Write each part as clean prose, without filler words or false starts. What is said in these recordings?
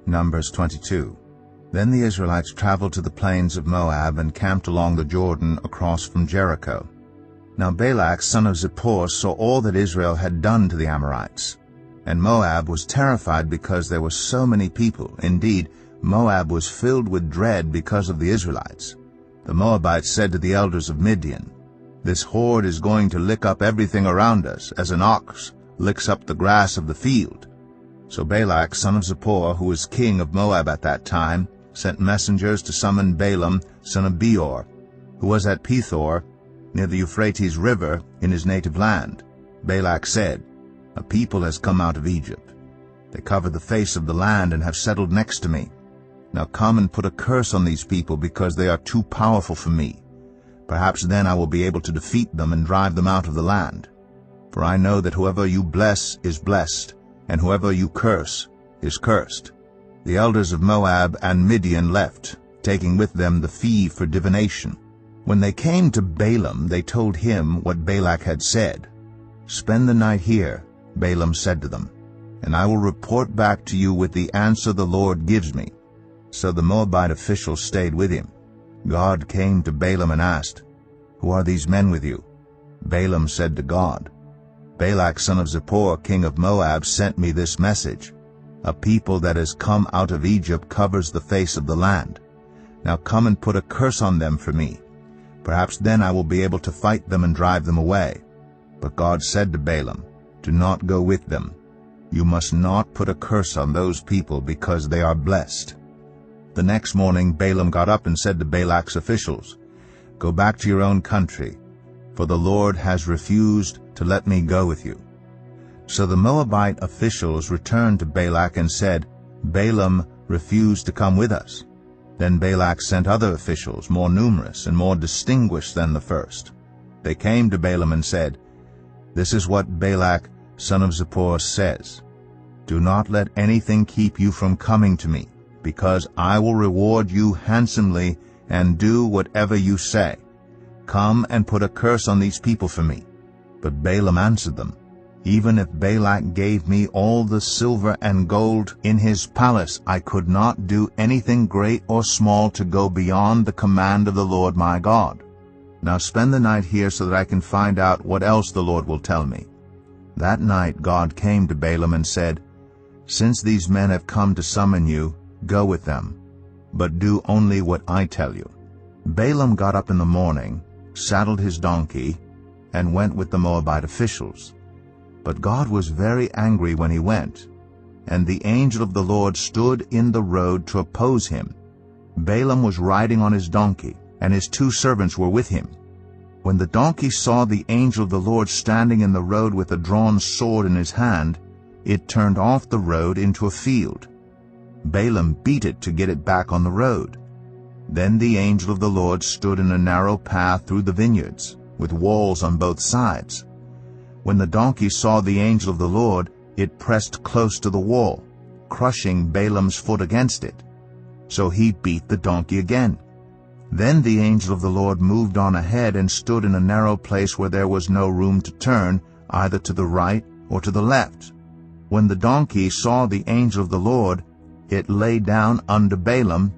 Numbers 22. Then the Israelites traveled to the plains of Moab and camped along the Jordan across from Jericho. Now Balak son of Zippor saw all that Israel had done to the Amorites. And Moab was terrified because there were so many people. Indeed, Moab was filled with dread because of the Israelites. The Moabites said to the elders of Midian, "This horde is going to lick up everything around us, as an ox licks up the grass of the field." So Balak son of Zippor, who was king of Moab at that time, sent messengers to summon Balaam son of Beor, who was at Pethor, near the Euphrates River, in his native land. Balak said, "A people has come out of Egypt. They cover the face of the land and have settled next to me. Now come and put a curse on these people, because they are too powerful for me. Perhaps then I will be able to defeat them and drive them out of the land. For I know that whoever you bless is blessed, and whoever you curse is cursed." The elders of Moab and Midian left, taking with them the fee for divination. When they came to Balaam, they told him what Balak had said. "Spend the night here," Balaam said to them, "and I will report back to you with the answer the Lord gives me." So the Moabite officials stayed with him. God came to Balaam and asked, "Who are these men with you?" Balaam said to God, "Balak son of Zippor, king of Moab, sent me this message. A people that has come out of Egypt covers the face of the land. Now come and put a curse on them for me. Perhaps then I will be able to fight them and drive them away." But God said to Balaam, "Do not go with them. You must not put a curse on those people, because they are blessed." The next morning Balaam got up and said to Balak's officials, "Go back to your own country, for the Lord has refused to let me go with you." So the Moabite officials returned to Balak and said, "Balaam refused to come with us." Then Balak sent other officials, more numerous and more distinguished than the first. They came to Balaam and said, "This is what Balak son of Zippor says. Do not let anything keep you from coming to me, because I will reward you handsomely and do whatever you say. Come and put a curse on these people for me." But Balaam answered them, "Even if Balak gave me all the silver and gold in his palace, I could not do anything great or small to go beyond the command of the Lord my God. Now spend the night here so that I can find out what else the Lord will tell me." That night God came to Balaam and said, "Since these men have come to summon you, go with them, but do only what I tell you." Balaam got up in the morning, saddled his donkey, and went with the Moabite officials. But God was very angry when he went, and the angel of the Lord stood in the road to oppose him. Balaam was riding on his donkey, and his 2 servants were with him. When the donkey saw the angel of the Lord standing in the road with a drawn sword in his hand, it turned off the road into a field. Balaam beat it to get it back on the road. Then the angel of the Lord stood in a narrow path through the vineyards, with walls on both sides. When the donkey saw the angel of the Lord, it pressed close to the wall, crushing Balaam's foot against it. So he beat the donkey again. Then the angel of the Lord moved on ahead and stood in a narrow place where there was no room to turn, either to the right or to the left. When the donkey saw the angel of the Lord, it lay down under Balaam,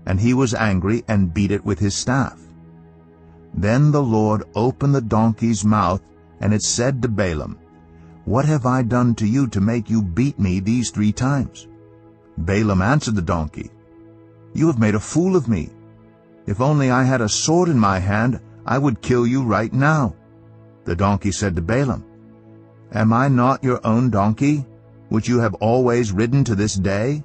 and he was angry and beat it with his staff. Then the Lord opened the donkey's mouth, and it said to Balaam, "What have I done to you to make you beat me these 3 times?" Balaam answered the donkey, "You have made a fool of me. If only I had a sword in my hand, I would kill you right now." The donkey said to Balaam, "Am I not your own donkey, which you have always ridden to this day?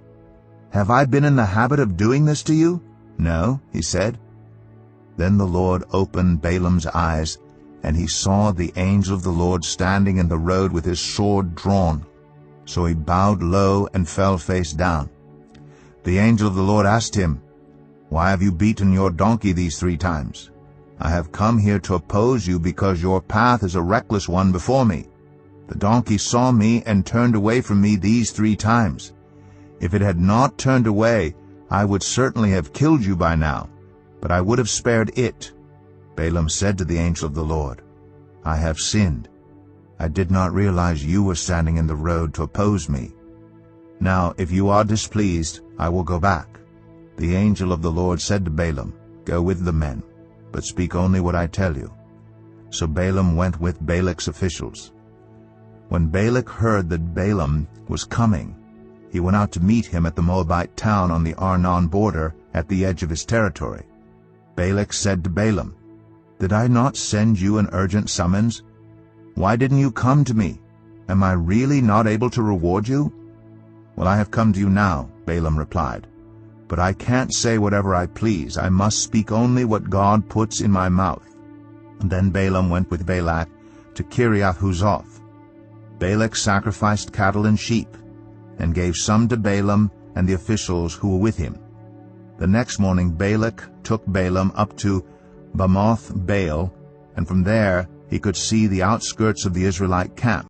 Have I been in the habit of doing this to you?" "No," he said. Then the Lord opened Balaam's eyes, and he saw the angel of the Lord standing in the road with his sword drawn. So he bowed low and fell face down. The angel of the Lord asked him, "Why have you beaten your donkey these 3 times? I have come here to oppose you because your path is a reckless one before me. The donkey saw me and turned away from me these 3 times. If it had not turned away, I would certainly have killed you by now, but I would have spared it." Balaam said to the angel of the Lord, "I have sinned. I did not realize you were standing in the road to oppose me." Now if you are displeased, I will go back." The angel of the Lord said to Balaam, "Go with the men, but speak only what I tell you." So Balaam went with Balak's officials. When Balak heard that Balaam was coming, he went out to meet him at the Moabite town on the Arnon border at the edge of his territory. Balak said to Balaam, "Did I not send you an urgent summons? Why didn't you come to me? Am I really not able to reward you?" "Well, I have come to you now," Balaam replied. "But I can't say whatever I please. I must speak only what God puts in my mouth." And then Balaam went with Balak to Kiriath-Huzoth. Balak sacrificed cattle and sheep, and gave some to Balaam and the officials who were with him. The next morning Balak took Balaam up to Bamoth Baal, and from there he could see the outskirts of the Israelite camp.